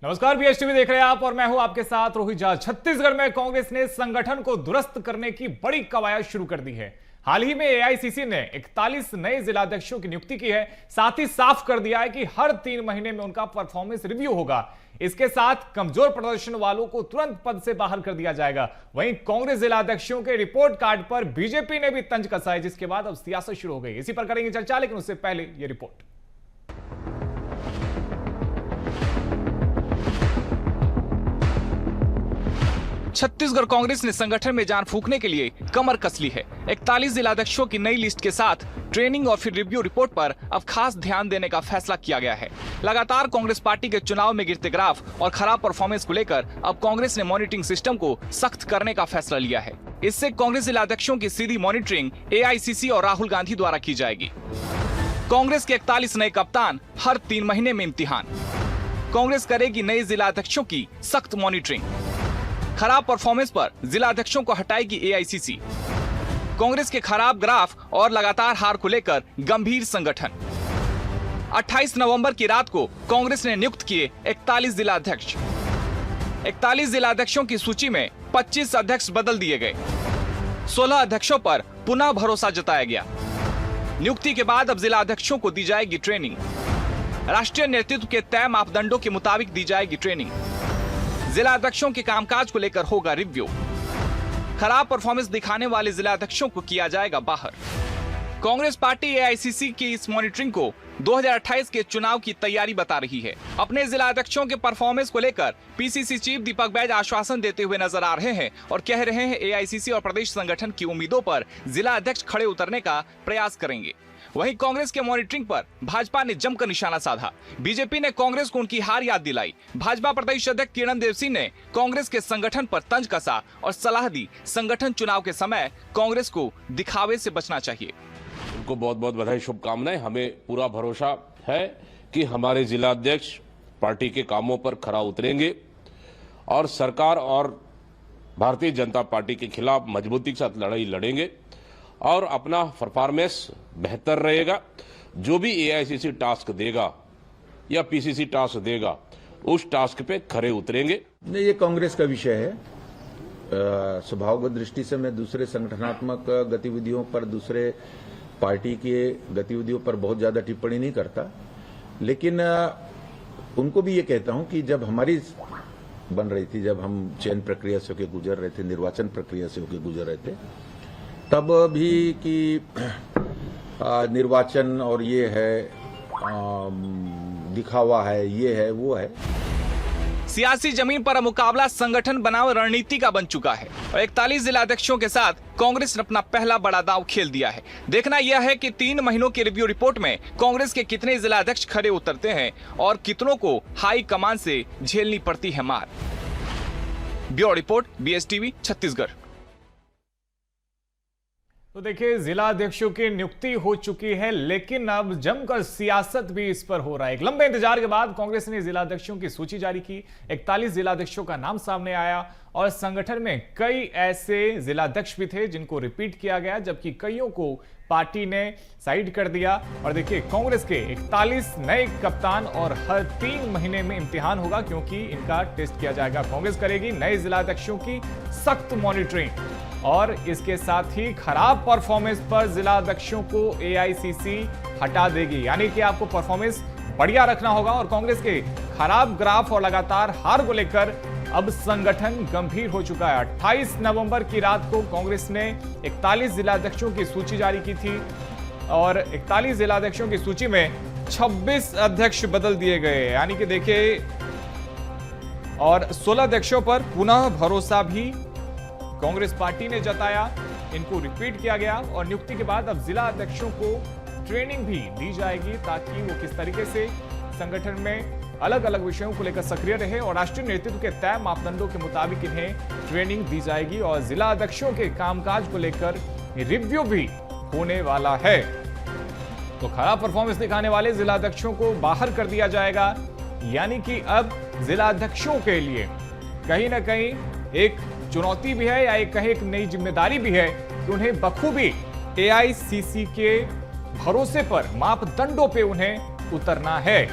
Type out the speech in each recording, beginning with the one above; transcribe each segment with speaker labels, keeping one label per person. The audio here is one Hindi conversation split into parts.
Speaker 1: नमस्कार, बीएसटीवी देख रहे हैं आप और मैं हूं आपके साथ रोहित झा। छत्तीसगढ़ में कांग्रेस ने संगठन को दुरुस्त करने की बड़ी कवायद शुरू कर दी है। हाल ही में एआईसीसी ने 41 नए जिलाध्यक्षों की नियुक्ति की है। साथ ही साफ कर दिया है कि हर 3 महीने में उनका परफॉर्मेंस रिव्यू होगा। इसके साथ कमजोर प्रदर्शन वालों को तुरंत पद से बाहर कर दिया जाएगा। वहीं कांग्रेस जिलाध्यक्षों के रिपोर्ट कार्ड पर बीजेपी ने भी तंज कसा है, जिसके बाद अब सियासत शुरू हो गई। इसी पर करेंगे चर्चा, लेकिन उससे पहले यह रिपोर्ट। छत्तीसगढ़ कांग्रेस ने संगठन में जान फूंकने के लिए कमर कस ली है। 41 जिलाध्यक्षों की नई लिस्ट के साथ ट्रेनिंग और फिर रिव्यू रिपोर्ट पर अब खास ध्यान देने का फैसला किया गया है। लगातार कांग्रेस पार्टी के चुनाव में गिरते ग्राफ और खराब परफॉर्मेंस को लेकर अब कांग्रेस ने मॉनिटरिंग सिस्टम को सख्त करने का फैसला लिया है। इससे कांग्रेस जिलाध्यक्षों की सीधी मॉनिटरिंग एआईसीसी और राहुल गांधी द्वारा की जाएगी। कांग्रेस के 41 नए कप्तान, हर 3 महीने में इम्तिहान। कांग्रेस करेगी नए जिलाध्यक्षों की सख्त मॉनिटरिंग। खराब परफॉर्मेंस पर जिलाध्यक्षों को हटाएगी एआईसीसी। कांग्रेस के खराब ग्राफ और लगातार हार को लेकर गंभीर संगठन। 28 नवंबर की रात को कांग्रेस ने नियुक्त किए 41 जिलाध्यक्ष। 41 जिलाध्यक्षों की सूची में 25 अध्यक्ष बदल दिए गए। 16 अध्यक्षों पर पुनः भरोसा जताया गया। नियुक्ति के बाद अब जिलाध्यक्षों को दी जाएगी ट्रेनिंग। राष्ट्रीय नेतृत्व के तय मापदंडों के मुताबिक दी जाएगी ट्रेनिंग। जिलाध्यक्षों के कामकाज को लेकर होगा रिव्यू। खराब परफॉर्मेंस दिखाने वाले जिलाध्यक्षों को किया जाएगा बाहर। कांग्रेस पार्टी एआईसीसी की इस मॉनिटरिंग को 2028 के चुनाव की तैयारी बता रही है। अपने जिलाध्यक्षों के परफॉर्मेंस को लेकर पीसीसी चीफ दीपक बैज आश्वासन देते हुए नजर आ रहे हैं और कह रहे हैं एआईसीसी और प्रदेश संगठन की उम्मीदों पर जिला अध्यक्ष खड़े उतरने का प्रयास करेंगे। वहीं कांग्रेस के मॉनिटरिंग पर भाजपा ने जमकर निशाना साधा। बीजेपी ने कांग्रेस को उनकी हार याद दिलाई। भाजपा प्रदेश अध्यक्ष किरण देव सिंह ने कांग्रेस के संगठन पर तंज कसा और सलाह दी, संगठन चुनाव के समय कांग्रेस को दिखावे से बचना चाहिए।
Speaker 2: उनको बहुत बहुत बधाई, शुभकामनाएं। हमें पूरा भरोसा है कि हमारे जिलाध्यक्ष पार्टी के कामों पर खरा उतरेंगे और सरकार और भारतीय जनता पार्टी के खिलाफ मजबूती के साथ लड़ाई लड़ेंगे और अपना परफॉर्मेंस बेहतर रहेगा। जो भी एआईसीसी टास्क देगा या पीसीसी टास्क देगा, उस टास्क पे खरे उतरेंगे।
Speaker 3: नहीं, ये कांग्रेस का विषय है। स्वभावगत दृष्टि से मैं दूसरे संगठनात्मक गतिविधियों पर, दूसरे पार्टी की गतिविधियों पर बहुत ज्यादा टिप्पणी नहीं करता, लेकिन उनको भी ये कहता हूं कि जब हमारी बन रही थी, जब हम चयन प्रक्रिया से होकर गुजर रहे थे, निर्वाचन प्रक्रिया से होकर गुजर रहे थे, तब भी कि निर्वाचन और ये है, दिखावा है, ये है, वो है।
Speaker 1: सियासी जमीन पर मुकाबला संगठन बनाम रणनीति का बन चुका है और 41 जिलाध्यक्षों के साथ कांग्रेस ने अपना पहला बड़ा दांव खेल दिया है। देखना यह है कि 3 महीनों की रिव्यू रिपोर्ट में कांग्रेस के कितने जिलाध्यक्ष खड़े उतरते हैं और कितनों को हाई कमान से झेलनी पड़ती है मार। Bureau report, BSTV, Chhattisgarh. तो देखिए, जिला अध्यक्षों की नियुक्ति हो चुकी है, लेकिन अब जमकर सियासत भी इस पर हो रहा है। एक लंबे इंतजार के बाद कांग्रेस ने जिला अध्यक्षों की सूची जारी की। 41 जिला अध्यक्षों का नाम सामने आया और संगठन में कई ऐसे जिलाध्यक्ष भी थे जिनको रिपीट किया गया, जबकि कईयों को पार्टी ने साइड कर दिया। और देखिए, कांग्रेस के 41 नए कप्तान और हर 3 महीने में इम्तिहान होगा, क्योंकि इनका टेस्ट किया जाएगा। कांग्रेस करेगी नए जिलाध्यक्षों की सख्त मॉनिटरिंग और इसके साथ ही खराब परफॉर्मेंस पर जिला अध्यक्षों को एआईसीसी हटा देगी। यानी कि आपको परफॉर्मेंस बढ़िया रखना होगा। और कांग्रेस के खराब ग्राफ और लगातार हार को लेकर अब संगठन गंभीर हो चुका है। 28 नवंबर की रात को कांग्रेस ने 41 जिलाध्यक्षों की सूची जारी की थी और 41 जिलाध्यक्षों की सूची में 26 अध्यक्ष बदल दिए गए। यानी कि देखिए, और 16 अध्यक्षों पर पुनः भरोसा भी कांग्रेस पार्टी ने जताया। इनको रिपीट किया गया और नियुक्ति के बाद अब जिला अध्यक्षों को ट्रेनिंग भी दी जाएगी, ताकि वो किस तरीके से संगठन में अलग अलग विषयों को लेकर सक्रिय रहे और राष्ट्रीय नेतृत्व के तय मापदंडों के मुताबिक इन्हें ट्रेनिंग दी जाएगी और जिला अध्यक्षों के कामकाज को लेकर रिव्यू भी होने वाला है। तो खराब परफॉर्मेंस दिखाने वाले जिला अध्यक्षों को बाहर कर दिया जाएगा। यानी कि अब जिला अध्यक्षों के लिए कहीं ना कहीं एक चुनौती भी है या कहीं एक नई जिम्मेदारी भी है कि उन्हें बखूबी एआईसीसी के भरोसे पर, मापदंडों पे उन्हें उतरना है।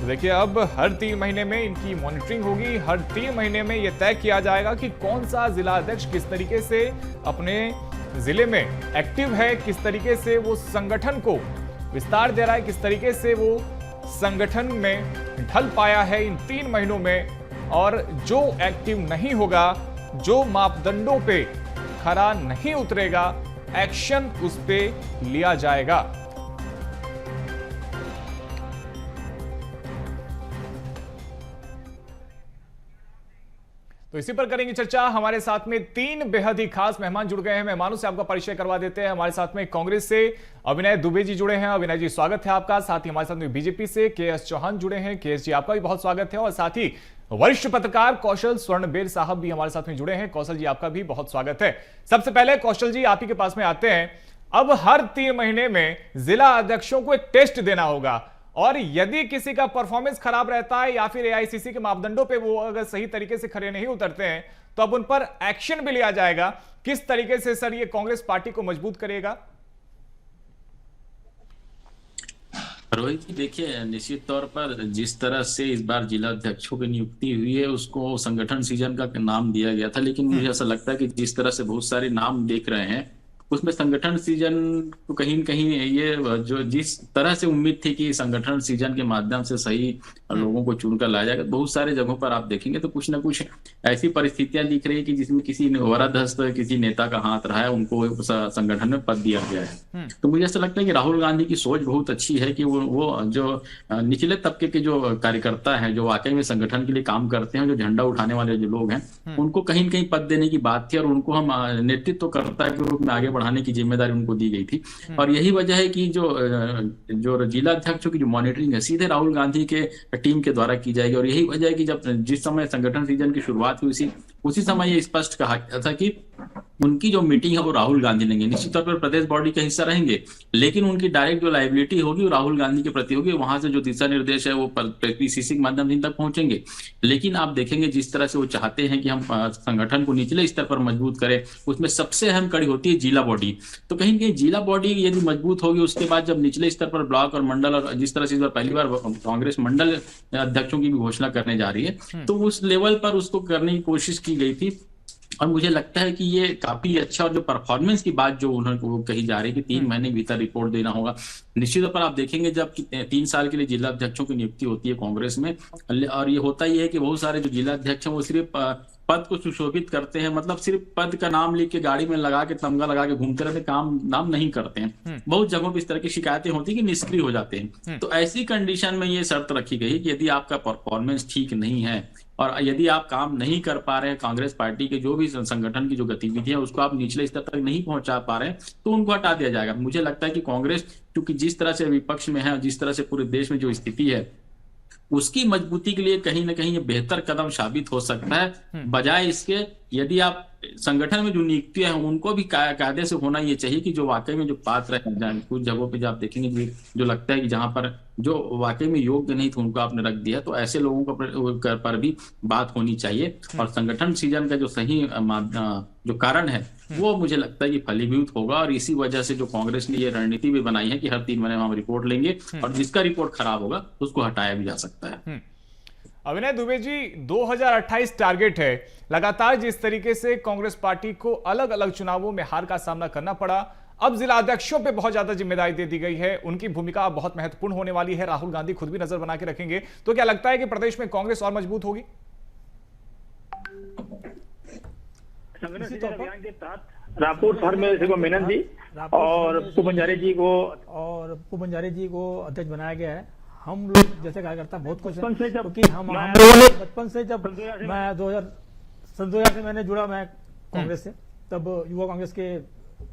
Speaker 1: देखिए, अब हर 3 महीने में इनकी मॉनिटरिंग होगी। हर 3 महीने में यह तय किया जाएगा कि कौन सा जिला अध्यक्ष किस तरीके से अपने जिले में एक्टिव है, किस तरीके से वो संगठन को विस्तार दे रहा है, किस तरीके से वो संगठन में ढल पाया है इन 3 महीनों में। और जो एक्टिव नहीं होगा, जो मापदंडों पे खरा नहीं उतरेगा, एक्शन उस पे लिया जाएगा। तो इसी पर करेंगे चर्चा। हमारे साथ में 3 बेहद ही खास मेहमान जुड़ गए हैं। मेहमानों से आपका परिचय करवा देते हैं। हमारे साथ में कांग्रेस से अविनय दुबे जी जुड़े हैं। अविनय जी, स्वागत है आपका। साथ ही हमारे साथ में बीजेपी से केएस चौहान जुड़े हैं। केएस जी, आपका भी बहुत स्वागत है। और साथ ही वरिष्ठ पत्रकार कौशल स्वर्णबेर साहब भी हमारे साथ में जुड़े हैं। कौशल जी, आपका भी बहुत स्वागत है। सबसे पहले कौशल जी, आप ही के पास में आते हैं। अब हर 3 महीने में जिला अध्यक्षों को एक टेस्ट देना होगा, और यदि किसी का परफॉर्मेंस खराब रहता है या फिर एआईसीसी के मापदंडों पे वो अगर सही तरीके से खरे नहीं उतरते हैं, तो अब उन पर एक्शन भी लिया जाएगा। किस तरीके से सर ये कांग्रेस पार्टी को मजबूत करेगा?
Speaker 4: रोहित जी, देखिए, निश्चित तौर पर जिस तरह से इस बार जिला अध्यक्षों की नियुक्ति हुई है उसको संगठन सीजन का नाम दिया गया था, लेकिन मुझे ऐसा लगता है कि जिस तरह से बहुत सारे नाम देख रहे हैं उसमें संगठन सीजन तो कहीं न कहीं ये जो जिस तरह से उम्मीद थी कि संगठन सीजन के माध्यम से सही लोगों को चुनकर लाया जाएगा, बहुत सारे जगहों पर आप देखेंगे तो कुछ ना कुछ ऐसी परिस्थितियां दिख रही है कि जिसमें किसी वरदहस्त किसी नेता का हाथ रहा है, उनको संगठन में पद दिया गया है। तो मुझे ऐसा लगता है कि राहुल गांधी की सोच बहुत अच्छी है कि वो जो निचले तबके के जो कार्यकर्ता है, जो वाकई में संगठन के लिए काम करते हैं, जो झंडा उठाने वाले जो लोग हैं, उनको कहीं न कहीं पद देने की बात थी और उनको हम नेतृत्व करता के रूप में आगे बढ़ाने की जिम्मेदारी उनको दी गई थी। और यही वजह है कि जो जिला अध्यक्षों की जो मॉनिटरिंग है सीधे राहुल गांधी के टीम के द्वारा की जाएगी। और यही वजह है कि जब जिस समय संगठन सीजन की शुरुआत हुई उसी समय ये स्पष्ट कहा गया था कि उनकी जो मीटिंग है वो राहुल गांधी लेंगे। निश्चित तौर पर प्रदेश बॉडी का हिस्सा रहेंगे, लेकिन उनकी डायरेक्ट जो लायबिलिटी होगी वो राहुल गांधी के प्रति होगी। वहां से जो दिशा निर्देश है वो पीसीसी के माध्यम से तक पहुंचेंगे। लेकिन आप देखेंगे जिस तरह से वो चाहते हैं कि हम संगठन को निचले स्तर पर मजबूत करें, उसमें सबसे अहम कड़ी होती है जिला बॉडी। तो कहीं कहीं जिला बॉडी यदि मजबूत होगी, उसके बाद जब निचले स्तर पर ब्लॉक और मंडल, और जिस तरह से इस बार पहली बार कांग्रेस मंडल अध्यक्षों की भी घोषणा करने जा रही है, तो उस लेवल पर उसको करने की कोशिश की गई थी। और मुझे लगता है कि ये काफी अच्छा, और जो परफॉर्मेंस की बात जो उन्होंने कही जा रही है कि 3 महीने के भीतर रिपोर्ट देना होगा, निश्चित तौर पर आप देखेंगे जब 3 साल के लिए जिला अध्यक्षों की नियुक्ति होती है कांग्रेस में, और ये होता ही है कि बहुत सारे जो जिला अध्यक्ष हैं वो सिर्फ पद को सुशोभित करते हैं, मतलब सिर्फ पद का नाम लिख के गाड़ी में लगा के तमगा लगा के घूमते रहते, काम नाम नहीं करते हैं। बहुत जगहों पर इस तरह की शिकायतें होती है कि निष्क्रिय हो जाते हैं। तो ऐसी कंडीशन में ये शर्त रखी गई कि यदि आपका परफॉर्मेंस ठीक नहीं है और यदि आप काम नहीं कर पा रहे हैं, कांग्रेस पार्टी के जो भी संगठन की जो गतिविधियां उसको आप निचले स्तर तक नहीं पहुंचा पा रहे हैं, तो उनको हटा दिया जाएगा। मुझे लगता है कि कांग्रेस क्योंकि जिस तरह से विपक्ष में है, जिस तरह से पूरे देश में जो स्थिति है, उसकी मजबूती के लिए कहीं ना कहीं ये बेहतर कदम साबित हो सकता है। बजाय इसके यदि आप संगठन में जो नियुक्तियां हैं उनको भी कायदे से होना ये चाहिए कि जो वाकई में जो पात्र है, कुछ जगहों पे जो आप देखेंगे जो लगता है कि जहां पर जो वाकई में योग्य नहीं थे उनको आपने रख दिया, तो ऐसे लोगों पर भी बात होनी चाहिए। और संगठन सीजन का जो सही जो कारण है वो मुझे लगता है कि फलीभूत होगा। और इसी वजह से जो कांग्रेस ने ये रणनीति भी बनाई है कि हर 3 महीने में हम रिपोर्ट लेंगे और जिसका रिपोर्ट खराब होगा उसको हटाया भी जा सकता है।
Speaker 1: अविनय दुबे जी, 2028 टारगेट है। लगातार जिस तरीके से कांग्रेस पार्टी को अलग अलग चुनावों में हार का सामना करना पड़ा, अब जिला अध्यक्षों पे बहुत ज्यादा जिम्मेदारी दे दी गई है। उनकी भूमिका बहुत महत्वपूर्ण होने वाली है। राहुल गांधी खुद भी नजर बना के रखेंगे। तो क्या लगता है कि प्रदेश में कांग्रेस और मजबूत होगी?
Speaker 5: अभियान के तहत रायपुर शहर में श्री मेनन जी और पुबंजारी जी को अध्यक्ष बनाया गया है। हम लोग जैसे कार्यकर्ता बहुत खुश हैं क्योंकि हम बचपन से जब मैं 2000 से मैंने जुड़ा मैं कांग्रेस से, तब युवा कांग्रेस के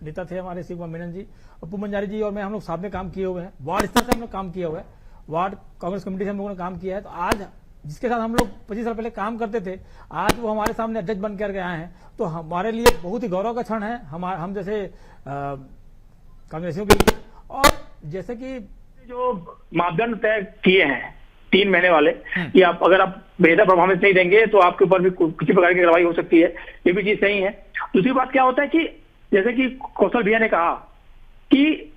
Speaker 5: नेता थे हमारे श्री मेनन जी और पुबंजारी जी और मैं, हम लोग साथ में काम किए हुए हैं। वार्ड स्तर से हम लोग काम किया हुआ है, वार्ड कांग्रेस कमेटी से हम लोगों ने काम किया है। तो आज जिसके साथ हम लोग 25 साल पहले काम करते थे, आज वो हमारे सामने अध्यक्ष बन कर आए हैं, तो हमारे लिए बहुत ही गौरव का क्षण है हम जैसे कांग्रेसियों के लिए। और जैसे कि जो मापदंड तय किए हैं 3 महीने वाले कि आप अगर आप बेहतर परफॉर्मेंस नहीं देंगे तो आपके ऊपर भी किसी प्रकार की कार्रवाई हो सकती है, ये भी चीज सही है। दूसरी बात क्या होता है कि जैसे कि कौशल भैया ने कहा कि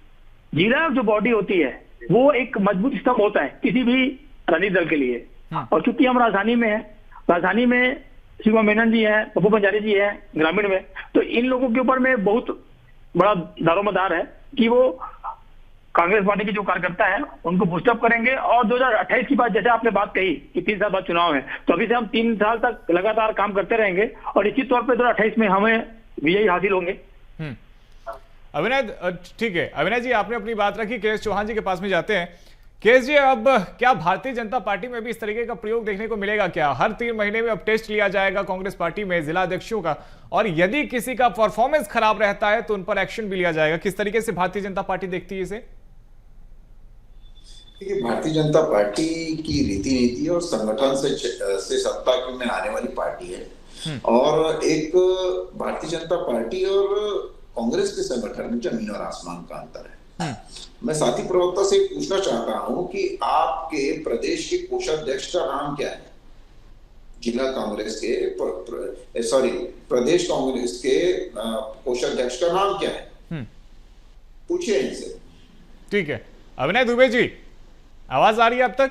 Speaker 5: जिला जो बॉडी होती है वो एक मजबूत स्तंभ होता है किसी भी राजनीतिक दल के लिए। और क्योंकि हम राजधानी में हैं, राजधानी में शिवकुमार मेनन जी हैं, पप्पू पंजारी जी हैं ग्रामीण में, तो इन लोगों के ऊपर में बहुत बड़ा दारोमदार है कि वो कांग्रेस पार्टी के जो कार्यकर्ता हैं उनको बूस्टअप करेंगे। और 2028 की बात, जैसे आपने बात कही कि 3 साल बाद चुनाव है, तो अभी से हम 3 साल तक लगातार काम करते रहेंगे और निश्चित तौर पर 2028 में हमें विजयी हासिल होंगे।
Speaker 1: अविनय, ठीक है अविनय जी, आपने अपनी बात रखी। के एस चौहान जी के पास में जाते हैं। केस जी, अब क्या भारतीय जनता पार्टी में भी इस तरीके का प्रयोग देखने को मिलेगा? क्या हर 3 महीने में अब टेस्ट लिया जाएगा कांग्रेस पार्टी में जिला अध्यक्षों का, और यदि किसी का परफॉर्मेंस खराब रहता है तो उन पर एक्शन भी लिया जाएगा? किस तरीके से भारतीय जनता पार्टी देखती है इसे?
Speaker 6: देखिए, भारतीय जनता पार्टी की रीति नीति और संगठन से सत्ता में आने वाली पार्टी है, और एक भारतीय जनता पार्टी और कांग्रेस के संगठन में जमीन और आसमान का अंतर है। मैं साथी प्रवक्ता से पूछना चाहता हूं कि आपके प्रदेश के कोषाध्यक्ष का नाम क्या है? जिला कांग्रेस के प्रदेश कांग्रेस के कोषाध्यक्ष का नाम क्या है? पूछिए इनसे।
Speaker 1: ठीक है, अविनय दुबे जी, आवाज आ रही है अब तक?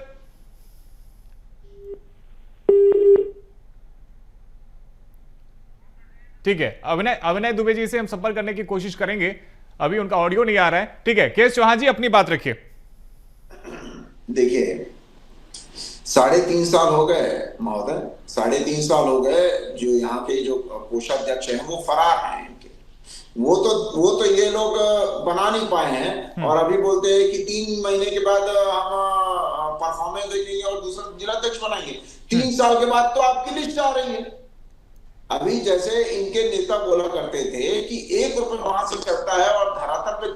Speaker 1: ठीक है, अविनय दुबे जी से हम संपर्क करने की कोशिश करेंगे, अभी उनका ऑडियो नहीं आ रहा है। ठीक है, के एस चौहान जी, अपनी बात रखिए।
Speaker 6: देखिए, 3.5 साल हो गए महोदय, 3.5 साल हो गए जो यहाँ के जो कोषाध्यक्ष हैं वो फरार हैं इनके। वो तो ये लोग बना नहीं पाए हैं, और अभी बोलते हैं कि 3 महीने के बाद हम परफॉर्मेंस देखेंगे और दूसरा जिलाध्यक्ष बनाएंगे। 3 साल के बाद तो आपकी लिस्ट आ रही है। अभी जैसे इनके नेता बोला करते थे कि 1 रुपए वहां से चलता है और धरातल पे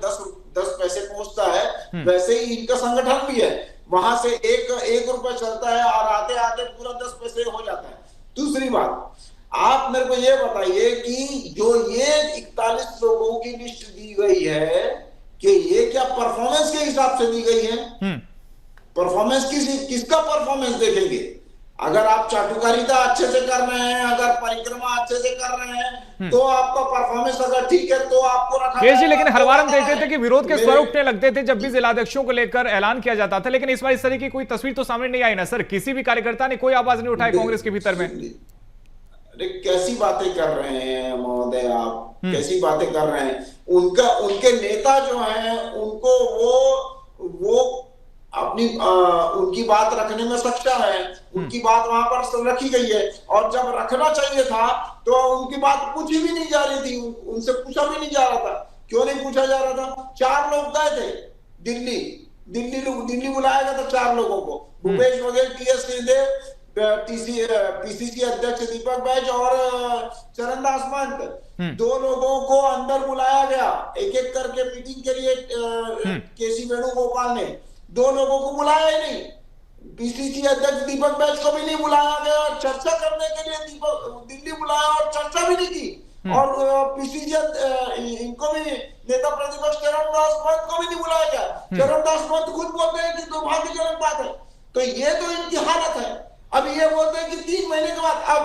Speaker 6: 10 पैसे पहुंचता है, वैसे ही इनका संगठन भी है। वहां से एक रुपए चलता है और आते आते पूरा 10 पैसे हो जाता है। दूसरी बात, आप मेरे को ये बताइए कि जो ये 41 लोगों की लिस्ट दी गई है, कि ये क्या परफॉर्मेंस के हिसाब से दी गई है? परफॉर्मेंस किसका परफॉर्मेंस देखेंगे? अगर आप चाटुकारिता अच्छे से कर रहे हैं, अगर परिक्रमा अच्छे से कर रहे हैं, तो आपका परफॉर्मेंस अगर ठीक है तो आपको रखा
Speaker 1: जाएगा। लेकिन हर बार हम देखते थे कि विरोध के स्वर उठने लगते थे जब भी जिलाध्यक्षों को लेकर ऐलान किया जाता था, लेकिन इस बार इस तरह की कोई तस्वीर तो सामने नहीं आई ना सर? किसी भी कार्यकर्ता ने कोई आवाज नहीं उठाई कांग्रेस के भीतर में।
Speaker 6: अरे कैसी बातें कर रहे हैं महोदय आप, कैसी बातें कर रहे हैं? उनके नेता जो हैं उनको वो अपनी उनकी बात रखने में सक्षम है, उनकी बात वहां पर रखी गई है, और जब रखना चाहिए था तो उनकी बात पूछी भी नहीं जा रही थी, उनसे पूछा भी नहीं जा रहा था। क्यों नहीं पूछा जा रहा था? 4 लोग गए थे दिल्ली बुलाया गया था 4 लोगों को, भूपेश बघेल, टीएस सिंहदेव, पीसीसी अध्यक्ष दीपक बैज और चरणदास महंत। 2 लोगों को अंदर बुलाया गया, एक करके मीटिंग के लिए। केसी वेणुगोपाल ने 2 लोगों को बुलाया ही नहीं। पीसीसी अध्यक्ष दीपक बैज को भी नहीं बुलाया गया, चर्चा करने के लिए दिल्ली बुलाया और चर्चा भी नहीं की। और पीसीसी इनको भी, नेता प्रतिपक्ष चरणदास महंत को भी नहीं बुलाया गया। चरणदास महंत खुद बोलते हैं कि दुर्भाग्यजनक बात है। तो ये तो इनकी हालत है। अब ये बोलते हैं कि 3 महीने के बाद, अब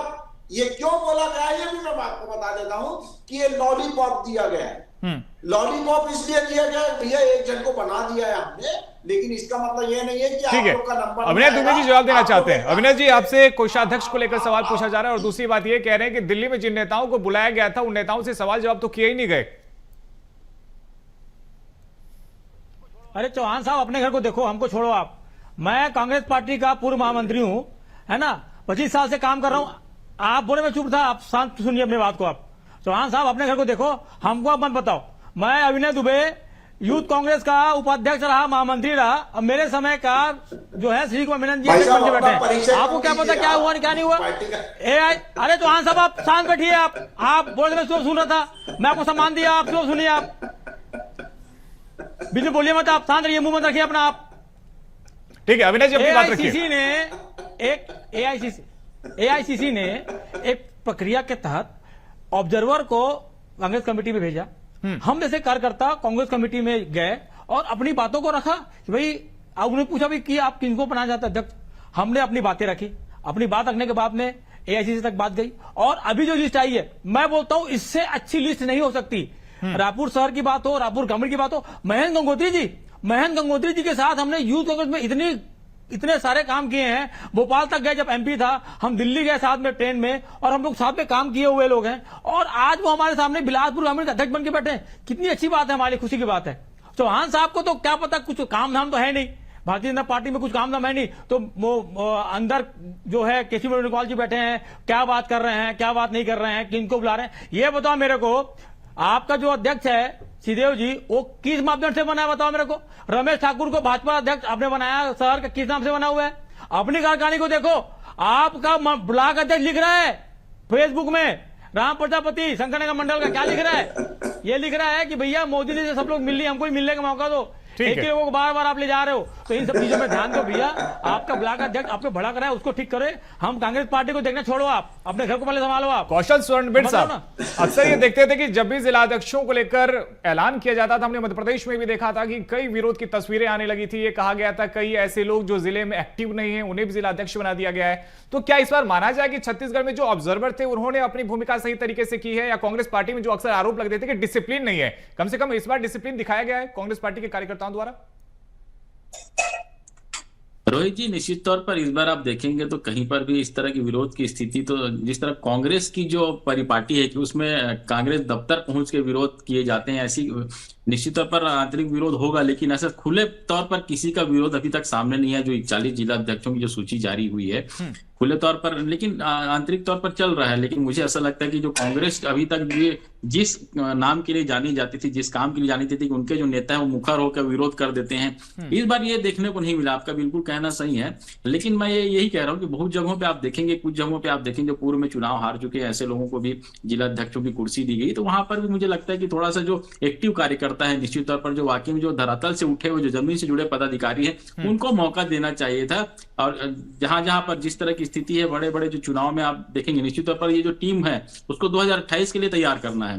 Speaker 6: ये क्यों बोला गया ये भी मैं आपको बता देता हूं कि ये लॉलीपॉप दिया गया है। लॉलीपॉप इसलिए दिया गया, भैया एक जन को बना दिया है हमने, लेकिन इसका मतलब ये नहीं है कि आप लोग का नंबर।
Speaker 1: अविनय दुबे जी जवाब देना चाहते हैं। अविनय जी, आपसे कोषाध्यक्ष को लेकर सवाल पूछा जा रहा है, और दूसरी बात ये कह रहे हैं कि दिल्ली में जिन नेताओं को बुलाया गया था उन नेताओं से सवाल जवाब तो किए ही नहीं गए।
Speaker 5: अरे चौहान साहब, अपने घर को देखो, हमको छोड़ो आप। मैं कांग्रेस पार्टी का पूर्व महामंत्री हूं, है ना, 25 साल से काम कर रहा हूं। आप बोले मैं चुप था, आप शांत सुनिए अपनी बात को। आप चौहान साहब अपने घर को देखो, हमको अब मत बताओ। मैं अविनय दुबे यूथ कांग्रेस का उपाध्यक्ष रहा, महामंत्री रहा, अब मेरे समय का जो है श्री कुमार मेनन जी बन के बैठे। आपको क्या पता क्या हुआ क्या नहीं हुआ? अरे चौहान साहब आप शांत बैठिए। आप बोल मैं सुन रहा था, मैं आपको सम्मान दिया, आप स्लो सुनिए। आप बिल्कुल बोलिए मत, आप शांत रहिए, मुंह मत रखिए अपना आप।
Speaker 1: ठीक है अविनय जी, अपनी बात रखिए।
Speaker 5: एआईसीसी ने एक प्रक्रिया के तहत ऑब्जर्वर को कांग्रेस कमेटी में भेजा। हम जैसे कार्यकर्ता कांग्रेस कमेटी में गए और अपनी बातों को रखा कि भाई, उन्होंने पूछा भी कि आप किनको बनाना चाहते अध्यक्ष। हमने अपनी बातें रखी, अपनी बात रखने के बाद में एआईसीसी तक बात गई, और अभी जो लिस्ट आई है, मैं बोलता हूं इससे अच्छी लिस्ट नहीं हो सकती। रायपुर शहर की बात हो, रायपुर ग्रामीण की बात हो, महेंद्र गंगोत्री जी के साथ हमने यूथ कांग्रेस में इतनी इतने सारे काम किए हैं। भोपाल तक गए जब एमपी था, हम दिल्ली गए साथ में ट्रेन में, और हम लोग साथ में काम किए हुए लोग हैं, और आज वो हमारे सामने बिलासपुर ग्रामीण का अध्यक्ष बन के बैठे हैं। कितनी अच्छी बात है, हमारी खुशी की बात है। चौहान साहब को तो क्या पता, कुछ काम धाम तो है नहीं, भारतीय जनता पार्टी में कुछ काम धाम है नहीं, तो वो अंदर जो है केसी वेणुगोपाल जी बैठे हैं, क्या बात कर रहे हैं, क्या बात नहीं कर रहे हैं, किनको बुला रहे हैं, ये बताओ मेरे को। आपका जो अध्यक्ष है सिदेव जी, वो किस मापदंड से बना है बताओ मेरे को। रमेश ठाकुर को भाजपा अध्यक्ष आपने बनाया, शहर का किस नाम से बना हुआ है? अपनी कारखाने को देखो, आपका ब्लॉक अध्यक्ष लिख रहा है फेसबुक में, राम प्रजापति संगठन का मंडल का, क्या लिख रहा है? ये लिख रहा है कि भैया मोदी जी से सब लोग मिल लिए, हमको मिलने का मौका दो। एक ही लोगों को बार बार आप ले जा रहे हो, तो इन सब चीजों में ध्यान दो भैया। आपका ब्लॉक अध्यक्ष आपको बड़ा करा है, उसको ठीक करे। हम कांग्रेस पार्टी को देखना छोड़ो, आप अपने घर को पहले संभालो। आप
Speaker 7: कौशल स्वर्णबिंड साहब, अक्सर ये देखते थे कि जब भी जिलाध्यक्षों को लेकर ऐलान किया जाता था, हमने मध्य प्रदेश में भी देखा था कि कई विरोध की तस्वीरें आने लगी थी। ये कहा गया था कई ऐसे लोग जो जिले में एक्टिव नहीं है उन्हें भी जिलाध्यक्ष बना दिया गया है। तो क्या इस बार माना जाए कि छत्तीसगढ़ में जो ऑब्जर्वर थे उन्होंने अपनी भूमिका सही तरीके से की है, या कांग्रेस पार्टी में जो अक्सर आरोप लगते थे कि डिसिप्लिन नहीं है, कम से कम इस बार डिसिप्लिन दिखाया गया है कांग्रेस पार्टी के कार्यकर्ताओं द्वारा?
Speaker 4: रोहित जी, निश्चित तौर पर इस बार आप देखेंगे तो कहीं पर भी इस तरह की विरोध की स्थिति, तो जिस तरह कांग्रेस की जो परिपाटी है कि उसमें कांग्रेस दफ्तर पहुंच के विरोध किए जाते हैं, ऐसी निश्चित तौर पर आंतरिक विरोध होगा, लेकिन ऐसा खुले तौर पर किसी का विरोध अभी तक सामने नहीं है। जो 41 जिला अध्यक्षों की जो सूची जारी हुई है खुले तौर पर, लेकिन आंतरिक तौर पर चल रहा है। लेकिन मुझे ऐसा लगता है कि जो कांग्रेस अभी तक जिस नाम के लिए जानी जाती थी, जिस काम के लिए जानी जाती थी कि उनके जो नेता है वो मुखर होकर विरोध कर देते हैं, इस बार ये देखने को नहीं मिला। आपका बिल्कुल कहना सही है, लेकिन मैं यही कह रहा हूँ कि बहुत जगहों पे आप देखेंगे, कुछ जगहों पे आप देखेंगे जो पूर्व में चुनाव हार चुके हैं, ऐसे लोगों को भी जिला अध्यक्षों की कुर्सी दी गई, तो वहां पर भी मुझे लगता है कि थोड़ा सा जो एक्टिव कार्यकर्ता है, निश्चित तौर पर जो वाकई में जो धरातल से उठे हुए, जो जमीन से जुड़े पदाधिकारी हैं, उनको मौका देना चाहिए था। और जहां जहां पर जिस तरह की स्थिति है, बड़े बड़े जो चुनाव में आप देखेंगे, निश्चित तौर पर ये जो टीम है उसको 2028 के लिए तैयार करना है,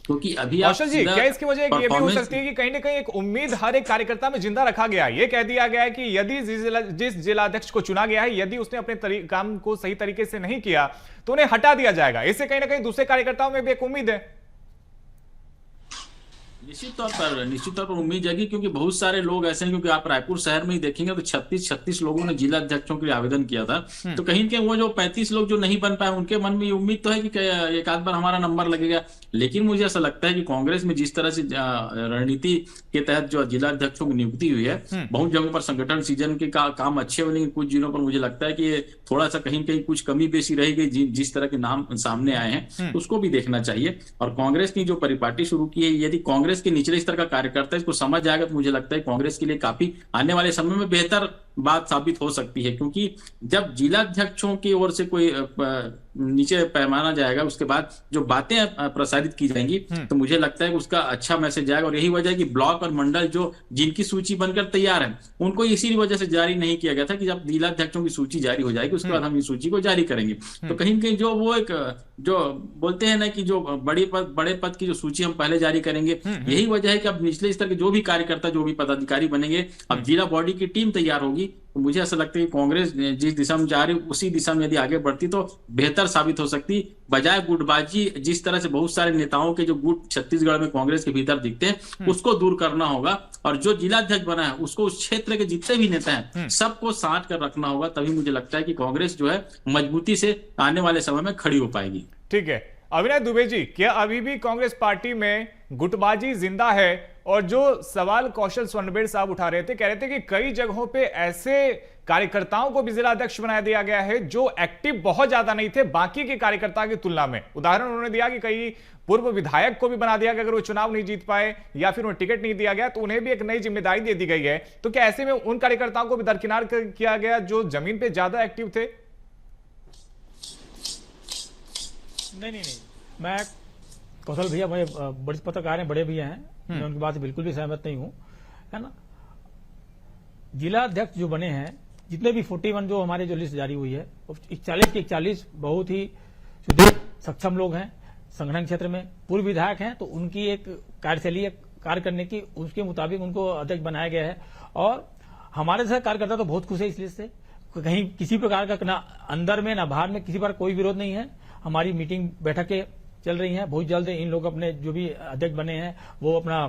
Speaker 4: क्योंकि अभी
Speaker 7: कौशल जी, क्या इसकी वजह ये भी हो सकती है कि कहीं ना कहीं एक उम्मीद हर एक कार्यकर्ता में जिंदा रखा गया है? ये कह दिया गया है कि यदि जिस जिलाध्यक्ष को चुना गया है, यदि उसने अपने काम को सही तरीके से नहीं किया तो उन्हें हटा दिया जाएगा। इससे कहीं ना कहीं दूसरे कार्यकर्ताओं में भी एक उम्मीद है।
Speaker 4: निश्चित तौर पर उम्मीद जाएगी, क्योंकि बहुत सारे लोग ऐसे हैं, क्योंकि आप रायपुर शहर में ही देखेंगे तो 36 लोगों ने जिला अध्यक्षों के लिए आवेदन किया था। तो कहीं के वो जो 35 लोग जो नहीं बन पाए, उनके मन में ये उम्मीद तो है कि एक आध बार हमारा नंबर लगेगा। लेकिन मुझे ऐसा लगता है कि कांग्रेस में जिस तरह से रणनीति के तहत जो जिला अध्यक्षों की नियुक्ति हुई है, बहुत जगहों पर संगठन सीजन के काम अच्छे हुए, लेकिन कुछ जिलों पर मुझे लगता है कि थोड़ा सा कहीं कहीं कुछ कमी बेसी रह गई। जिस तरह के नाम सामने आए हैं उसको भी देखना चाहिए। और कांग्रेस की जो परिपाटी शुरू की है, यदि कांग्रेस के निचले स्तर का कार्यकर्ता इसको समझ जाएगा तो मुझे लगता है कांग्रेस के लिए काफी आने वाले समय में बेहतर बात साबित हो सकती है। क्योंकि जब जिला अध्यक्षों की ओर से कोई नीचे पैमाना जाएगा, उसके बाद जो बातें प्रसारित की जाएंगी, तो मुझे लगता है कि उसका अच्छा मैसेज जाएगा। और यही वजह है कि ब्लॉक और मंडल जो जिनकी सूची बनकर तैयार है, उनको इसी वजह से जारी नहीं किया गया था कि जब जिला अध्यक्षों की सूची जारी हो जाएगी उसके बाद हम इस सूची को जारी करेंगे। तो कहीं न कहीं जो वो एक जो बोलते हैं ना कि जो बड़े पद की जो सूची हम पहले जारी करेंगे, यही वजह है कि अब निचले स्तर के जो भी कार्यकर्ता, जो भी पदाधिकारी बनेंगे, अब जिला बॉडी की टीम तैयार होगी। तो मुझे ऐसा लगता है कि कांग्रेस जिस दिशा में जा रही है उसी दिशा में यदि आगे बढ़ती तो बेहतर साबित हो सकती, बजाय गुटबाजी। जिस तरह से बहुत सारे नेताओं के जो गुट छत्तीसगढ़ में कांग्रेस के भीतर दिखते हैं, उसको दूर करना होगा। और जो जिलाध्यक्ष बना है उसको उस क्षेत्र के जितने भी नेता हैं सबको साथ कर रखना होगा। तभी मुझे लगता है कि कांग्रेस जो है मजबूती से आने वाले समय में खड़ी हो पाएगी।
Speaker 7: ठीक है, अविनाश दुबे जी, क्या अभी भी कांग्रेस पार्टी में गुटबाजी जिंदा है? और जो सवाल कौशल स्वर्णबिंड साहब उठा रहे थे, कह रहे थे कि कई जगहों पे ऐसे कार्यकर्ताओं को भी जिला अध्यक्ष बना दिया गया है जो एक्टिव बहुत ज्यादा नहीं थे बाकी के कार्यकर्ता की तुलना में। उदाहरण उन्होंने दिया कि कई पूर्व विधायक को भी बना दिया गया, अगर वो चुनाव नहीं जीत पाए या फिर उन्हें टिकट नहीं दिया गया तो उन्हें भी एक नई जिम्मेदारी दे दी गई है। तो क्या ऐसे में उन कार्यकर्ताओं को भी दरकिनार किया गया जो जमीन पे ज्यादा एक्टिव थे?
Speaker 5: नहीं, मैं कौशल भैया, बड़े बड़े पत्रकार हैं, बड़े भैया हैं, मैं उनकी बात से बिल्कुल भी सहमत नहीं हूं, है ना। जिला अध्यक्ष जो बने हैं, जितने भी 41 जो हमारे जो लिस्ट जारी हुई है, 41 के 41 बहुत ही सुदृढ़ सक्षम लोग हैं, संगठन क्षेत्र में पूर्व विधायक हैं, तो उनकी एक कार्यशैली कार्य करने की, उसके मुताबिक उनको अध्यक्ष बनाया गया है। और हमारे जैसे कार्यकर्ता तो बहुत खुश है इस लिस्ट से, कहीं किसी प्रकार का ना अंदर में ना बाहर में किसी पर कोई विरोध नहीं है। हमारी मीटिंग बैठकें चल रही हैं, बहुत जल्द इन लोग अपने जो भी अध्यक्ष बने हैं वो अपना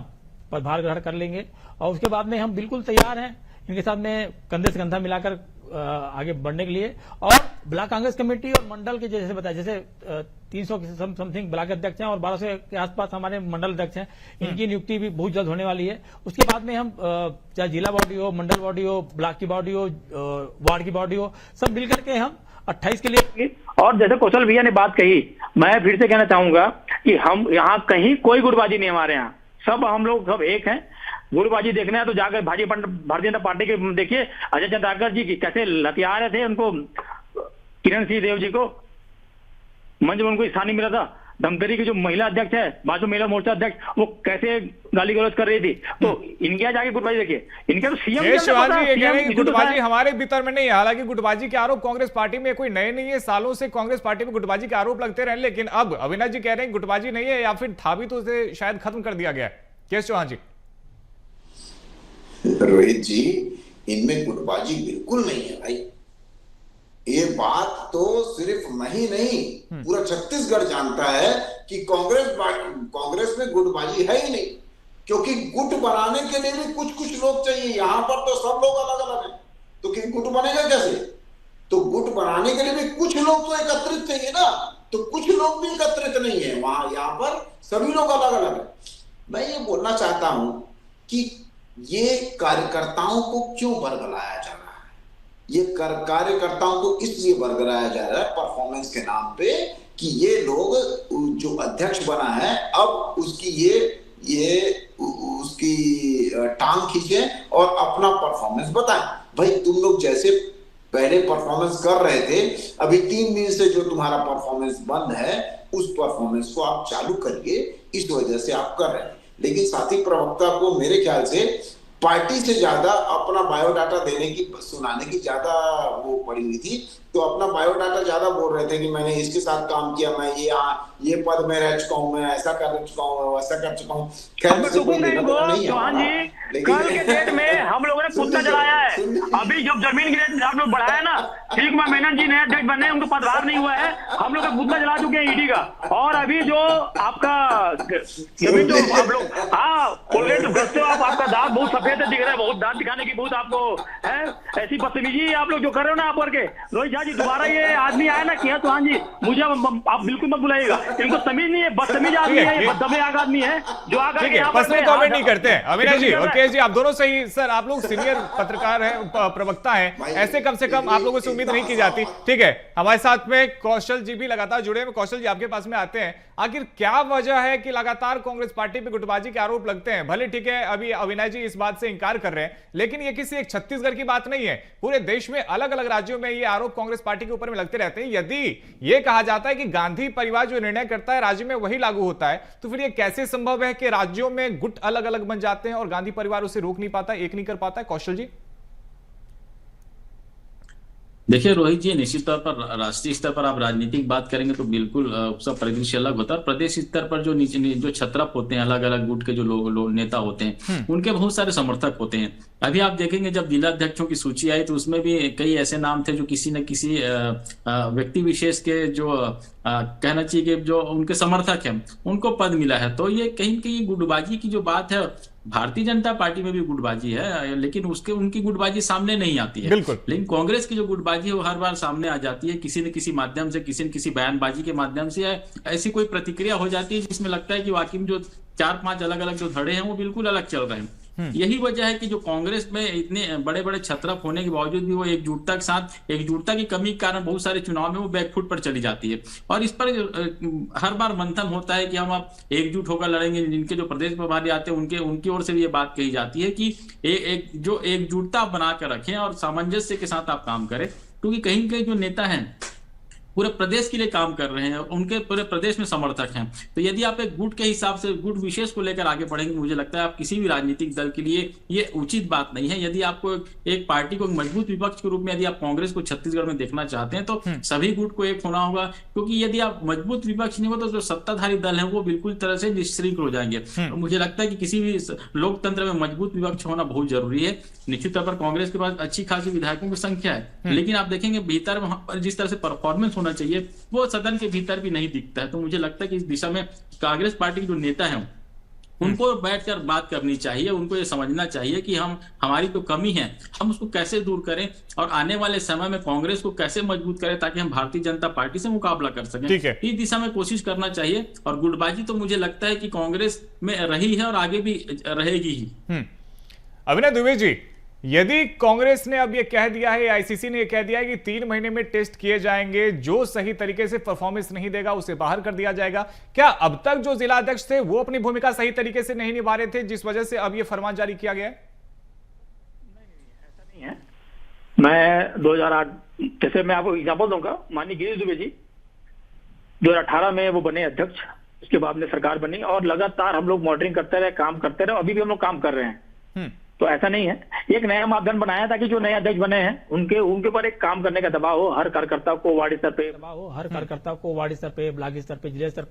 Speaker 5: पदभार ग्रहण कर लेंगे और उसके बाद में हम बिल्कुल तैयार हैं। इनके साथ में कंधे से कंधा मिलाकर आगे बढ़ने के लिए। और ब्लॉक कांग्रेस कमेटी और मंडल के जैसे बताया, जैसे 300 समथिंग ब्लॉक अध्यक्ष हैं और 1200 के आसपास हमारे मंडल अध्यक्ष हैं, इनकी नियुक्ति भी बहुत जल्द होने वाली है। उसके बाद में हम चाहे जिला बॉडी हो, मंडल बॉडी हो, ब्लॉक की बॉडी हो, वार्ड की बॉडी हो, सब मिलकर के हम 28 के लिए।
Speaker 8: और जैसे कौशल भैया ने बात कही, मैं फिर से कहना चाहूंगा कि हम यहाँ कहीं कोई गुटबाजी नहीं, हमारे यहाँ सब हम लोग सब एक हैं। गुटबाजी देखना है तो जाकर भारतीय जनता पार्टी के देखिए, अजय चंद्राकर जी की कैसे लतिया रहे थे उनको, किरण सिंह देव जी को मंच में उनको स्थान नहीं मिला था। धमतरी की जो महिला अध्यक्ष है, भाजपा महिला मोर्चा अध्यक्ष, वो कैसे गाली गलौज कर रही थी। तो इनके यहाँ जाके गुटबाजी देखिए, इनके तो सीएम
Speaker 7: गुटबाजी हमारे भीतर में नहीं है। हालांकि गुटबाजी के आरोप कांग्रेस पार्टी में कोई नए नहीं है, सालों से कांग्रेस पार्टी में गुटबाजी के आरोप लगते रहे, लेकिन अब अविनाश जी कह रहे हैं गुटबाजी नहीं है, या फिर था भी तो उसे शायद खत्म कर दिया गया है। केएस चौहान जी।
Speaker 6: रोहित जी, इनमें गुटबाजी बिल्कुल नहीं है भाई। ये बात तो सिर्फ मैं ही नहीं, पूरा छत्तीसगढ़ जानता है कि कांग्रेस में गुटबाजी है ही नहीं, क्योंकि गुट बनाने के लिए भी कुछ लोग चाहिए। यहां पर तो सब लोग अलग अलग हैं, तो गुट बनेगा कैसे? तो गुट बनाने के लिए भी कुछ लोग तो एकत्रित चाहिए ना, तो कुछ लोग भी एकत्रित नहीं है वहां, यहाँ पर सभी लोग अलग अलग है। मैं ये बोलना चाहता हूं कि ये कार्यकर्ताओं को क्यों बरगलाया जा रहा है? ये कार्यकर्ताओं को इसलिए बरगलाया जा रहा है परफॉर्मेंस के नाम पे कि ये लोग जो अध्यक्ष बना है अब उसकी उसकी टांग खींचे और अपना परफॉर्मेंस बताएं। भाई तुम लोग जैसे पहले परफॉर्मेंस कर रहे थे, अभी 3 दिन से जो तुम्हारा परफॉर्मेंस बंद है, उस परफॉर्मेंस को आप चालू करिए, इस वजह से आप कर रहे हैं। लेकिन साथी प्रवक्ता को मेरे ख्याल से पार्टी से ज्यादा अपना बायोडाटा देने की, सुनाने की ज्यादा वो पड़ी हुई थी, तो अपना बायोडाटा ज्यादा बोल रहे थे कि मैंने इसके साथ काम किया, मैं ये पद में रह चुका हूँ, मैं ऐसा कर चुका हूँ, वैसा कर चुका हूँ।
Speaker 8: चौहान जी, कल के डेट में हम लोगों ने पुतला जलाया है। अभी जब जमीन की रेट आप लोग बढ़ाया ना, श्री कुमार मेनन जी नए अध्यक्ष बने, उनको पदभार नहीं हुआ है, हम लोग पुतला जला चुके हैं ईडी का। और अभी जो आपका जमीन जो आप लोग कोलगेट घसते हो आप, आपका दांत बहुत सफेद दिख रहा है, बहुत दांत दिखाने की बहुत आपको है, ऐसी बदतमीजी आप लोग जो कर रहे हो ना आप करके। रोहित जी दोबारा ये आदमी आया ना किया चौहान जी, मुझे आप बिल्कुल मत बुलाइएगा, इनको तमीज नहीं है, बदतमीज आदमी है, ये बदतमीज आदमी है जो आकर
Speaker 7: पर्सनल कमेंट नहीं करते हैं। अविनाश जी और केएस जी, आप दोनों सही। सर, आप लोग सीनियर पत्रकार हैं, प्रवक्ता हैं, ऐसे कम से कम आप लोगों से उम्मीद नहीं की जाती। ठीक है, हमारे साथ में कौशल जी भी लगातार जुड़े हैं। कौशल जी, आपके पास में आते हैं, आखिर क्या वजह है कि लगातार कांग्रेस पार्टी पे गुटबाजी के आरोप लगते हैं? भले ठीक है, अभी अविनाश जी इस बात से इंकार कर रहे हैं, लेकिन ये किसी एक छत्तीसगढ़ की बात नहीं है, पूरे देश में अलग अलग राज्यों में ये आरोप कांग्रेस पार्टी के ऊपर में लगते रहते हैं। यदि ये कहा जाता है कि गांधी परिवार जो निर्णय करता है राज्य में वही लागू होता है, तो फिर ये कैसे संभव है कि राज्यों में गुट अलग अलग बन जाते हैं और गांधी परिवार उसे रोक नहीं पाता, एक नहीं कर पाता है? कौशल जी।
Speaker 4: देखिए रोहित जी, निश्चित तौर पर राष्ट्रीय स्तर पर आप राजनीतिक बात करेंगे तो बिल्कुल उसका परिदृश्य अलग होता है। प्रदेश स्तर पर जो नीचे जो छत्रप होते हैं, अलग अलग गुट के जो लोग नेता होते हैं, उनके बहुत सारे समर्थक होते हैं। अभी आप देखेंगे जब जिला अध्यक्षों की सूची आई तो उसमें भी कई ऐसे नाम थे जो किसी न किसी व्यक्ति विशेष के जो कहना चाहिए कि जो उनके समर्थक हैं उनको पद मिला है। तो ये कहीं कहीं गुटबाजी की जो बात है, भारतीय जनता पार्टी में भी गुटबाजी है, लेकिन उनकी गुटबाजी सामने नहीं आती है। लेकिन कांग्रेस की जो गुटबाजी है वो हर बार सामने आ जाती है, किसी न किसी माध्यम से, किसी न किसी बयानबाजी के माध्यम से ऐसी कोई प्रतिक्रिया हो जाती है जिसमें लगता है कि वाकई में जो 4-5 अलग अलग जो धड़े हैं वो बिल्कुल अलग चल रहे हैं। यही वजह है कि जो कांग्रेस में इतने बड़े बड़े छत्रप होने के बावजूद भी वो एकजुटता की कमी के कारण बहुत सारे चुनाव में वो बैकफुट पर चली जाती है। और इस पर हर बार मंथन होता है कि हम अब एकजुट होकर लड़ेंगे। जिनके जो प्रदेश प्रभारी आते हैं उनकी ओर से भी ये बात कही जाती है कि जो एकजुटता बना कर रखें और सामंजस्य के साथ आप काम करें, क्योंकि कहीं कहीं जो नेता हैं पूरे प्रदेश के लिए काम कर रहे हैं, उनके पूरे प्रदेश में समर्थक हैं। तो यदि आप एक गुट के हिसाब से गुट विशेष को लेकर आगे बढ़ेंगे, मुझे लगता है आप किसी भी राजनीतिक दल के लिए ये उचित बात नहीं है। यदि आपको एक पार्टी को मजबूत विपक्ष के रूप में यदि आप कांग्रेस को छत्तीसगढ़ में देखना चाहते हैं तो सभी गुट को एक होना होगा, क्योंकि यदि आप मजबूत विपक्ष नहीं हो तो जो सत्ताधारी दल है वो बिल्कुल तरह से निश्चिंत हो जाएंगे। तो मुझे लगता है कि किसी भी लोकतंत्र में मजबूत विपक्ष होना बहुत जरूरी है। निश्चित तौर पर कांग्रेस के पास अच्छी खासी विधायकों की संख्या है, लेकिन आप देखेंगे भीतर वहां पर जिस तरह से परफॉर्मेंस होना चाहिए वो सदन के भीतर भी नहीं दिखता है। तो मुझे लगता है कि इस दिशा में कांग्रेस पार्टी के जो नेता हैं उनको बैठकर बात करनी चाहिए, उनको ये समझना चाहिए कि हमारी तो कमी है, हम उसको कैसे दूर करें और आने वाले समय में कांग्रेस को कैसे मजबूत करें ताकि हम भारतीय जनता पार्टी से मुकाबला कर सकें। इस दिशा में कोशिश करना चाहिए। और गुटबाजी तो मुझे लगता है कि कांग्रेस में रही है और आगे भी रहेगी ही।
Speaker 7: अभिनय दुबे जी, यदि कांग्रेस ने अब ये कह दिया है, आईसीसी ने ये कह दिया है कि 3 महीने में टेस्ट किए जाएंगे, जो सही तरीके से परफॉर्मेंस नहीं देगा उसे बाहर कर दिया जाएगा, क्या अब तक जो जिला अध्यक्ष थे वो अपनी भूमिका सही तरीके से नहीं निभा रहे थे जिस वजह से अब ये फरमान जारी किया गया है?
Speaker 5: ऐसा नहीं है। मैं 2008, जैसे मैं आपको एग्जाम्पल दूंगा, माननीय गिरीश दुबे जी 2018 में वो बने अध्यक्ष, उसके बाद में सरकार बनी और लगातार हम लोग मॉनिटरिंग करते रहे, काम करते रहे, अभी भी हम लोग काम कर रहे हैं। तो ऐसा नहीं है, एक नया मापदंड बनाया ताकि जो नए अध्यक्ष बने हैं उनके ऊपर एक काम करने का दबाव हो, हर कार्यकर्ता को वार्ड स्तर पे दबाव हो, हर कार्यकर्ता को वार्ड स्तर पे, ब्लॉक स्तर पे, जिला स्तर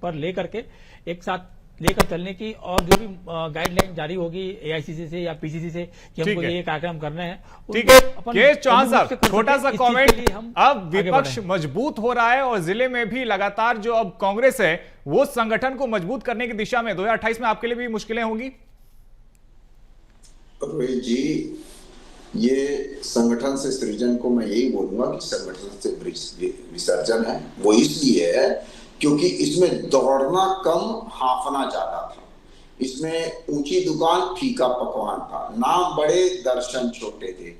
Speaker 5: पर लेकर के एक साथ लेकर चलने की, और जो भी गाइडलाइन जारी होगी एआईसीसी से या पीसीसी से कि हमको ये कार्यक्रम करने हैं।
Speaker 7: ठीक है, के चौहान साहब, छोटा सा कमेंट, अब विपक्ष मजबूत हो रहा है और जिले में भी लगातार जो अब कांग्रेस है वो संगठन को मजबूत करने की दिशा में 2028 में आपके लिए भी मुश्किलें होंगी?
Speaker 6: रोहित जी, ये संगठन से सृजन को मैं यही बोलूंगा कि संगठन से विसर्जन है। वो इसलिए है क्योंकि इसमें दौड़ना कम, हाफना ज्यादा था। इसमें ऊंची दुकान फीका पकवान था, नाम बड़े दर्शन छोटे थे,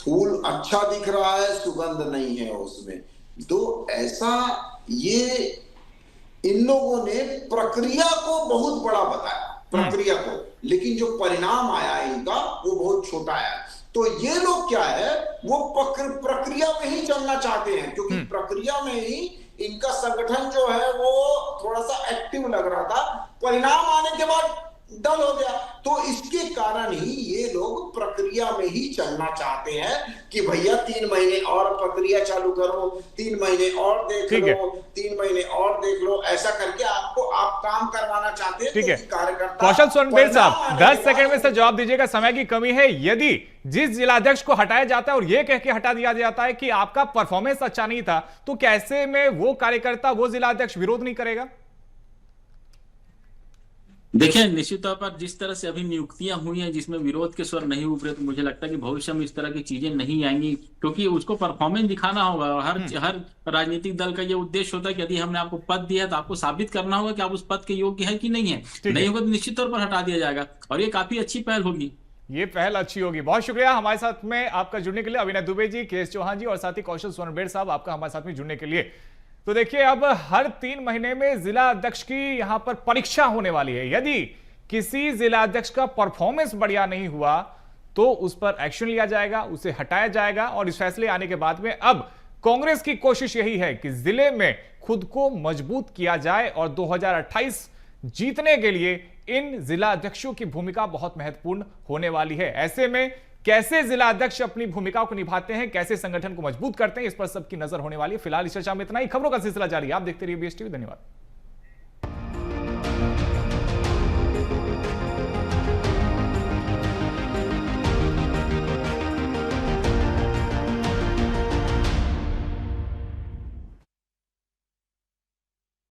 Speaker 6: फूल अच्छा दिख रहा है सुगंध नहीं है उसमें। तो ऐसा ये इन लोगों ने प्रक्रिया को बहुत बड़ा बताया, प्रक्रिया को, लेकिन जो परिणाम आया इनका वो बहुत छोटा आया। तो ये लोग क्या है, वो प्रक्रिया में ही चलना चाहते हैं, क्योंकि प्रक्रिया में ही इनका संगठन जो है वो थोड़ा सा एक्टिव लग रहा था, परिणाम आने के बाद डल हो गया। तो इसके कारण ही ये लोग प्रक्रिया में ही चलना चाहते हैं कि भैया 3 महीने और प्रक्रिया चालू करो, 3 महीने और देख लो, 3 महीने और देख लो, ऐसा करके आपको आप काम करवाना चाहते हैं।
Speaker 7: ठीक है, कौशल सोनबेर साहब 10 सेकंड में से जवाब दीजिएगा, समय की कमी है। यदि जिस जिलाध्यक्ष को हटाया जाता है और यह कह के हटा दिया जाता है कि आपका परफॉर्मेंस अच्छा नहीं था, तो कैसे में वो कार्यकर्ता, वो जिलाध्यक्ष विरोध नहीं करेगा?
Speaker 4: देखिए, निश्चित तौर पर जिस तरह से अभी नियुक्तियां हुई हैं जिसमें विरोध के स्वर नहीं उभरे, तो मुझे लगता है कि भविष्य में इस तरह की चीजें नहीं आएंगी, क्योंकि उसको परफॉर्मेंस दिखाना होगा। और हर राजनीतिक दल का ये उद्देश्य होता है कि यदि हमने आपको पद दिया है तो आपको साबित करना होगा कि आप उस पद के योग्य है कि नहीं है। नहीं होगा तो निश्चित तौर पर हटा दिया जाएगा, और ये काफी अच्छी पहल होगी।
Speaker 7: ये पहल अच्छी होगी। बहुत शुक्रिया हमारे साथ में आपका जुड़ने के लिए, अभिनय दुबे जी, के चौहान जी और साथ ही कौशल सोनबेर साहब, आपका हमारे साथ में जुड़ने के लिए। तो देखिए, अब हर 3 महीने में जिला अध्यक्ष की यहां पर परीक्षा होने वाली है। यदि किसी जिला अध्यक्ष का परफॉर्मेंस बढ़िया नहीं हुआ तो उस पर एक्शन लिया जाएगा, उसे हटाया जाएगा। और इस फैसले आने के बाद में अब कांग्रेस की कोशिश यही है कि जिले में खुद को मजबूत किया जाए और 2028 जीतने के लिए इन जिला अध्यक्षों की भूमिका बहुत महत्वपूर्ण होने वाली है। ऐसे में कैसे जिला अध्यक्ष अपनी भूमिका को निभाते हैं, कैसे संगठन को मजबूत करते हैं, इस पर सबकी नजर होने वाली है। फिलहाल इस चर्चा में इतना ही। खबरों का सिलसिला जारी है, आप देखते रहिए BSTV। धन्यवाद।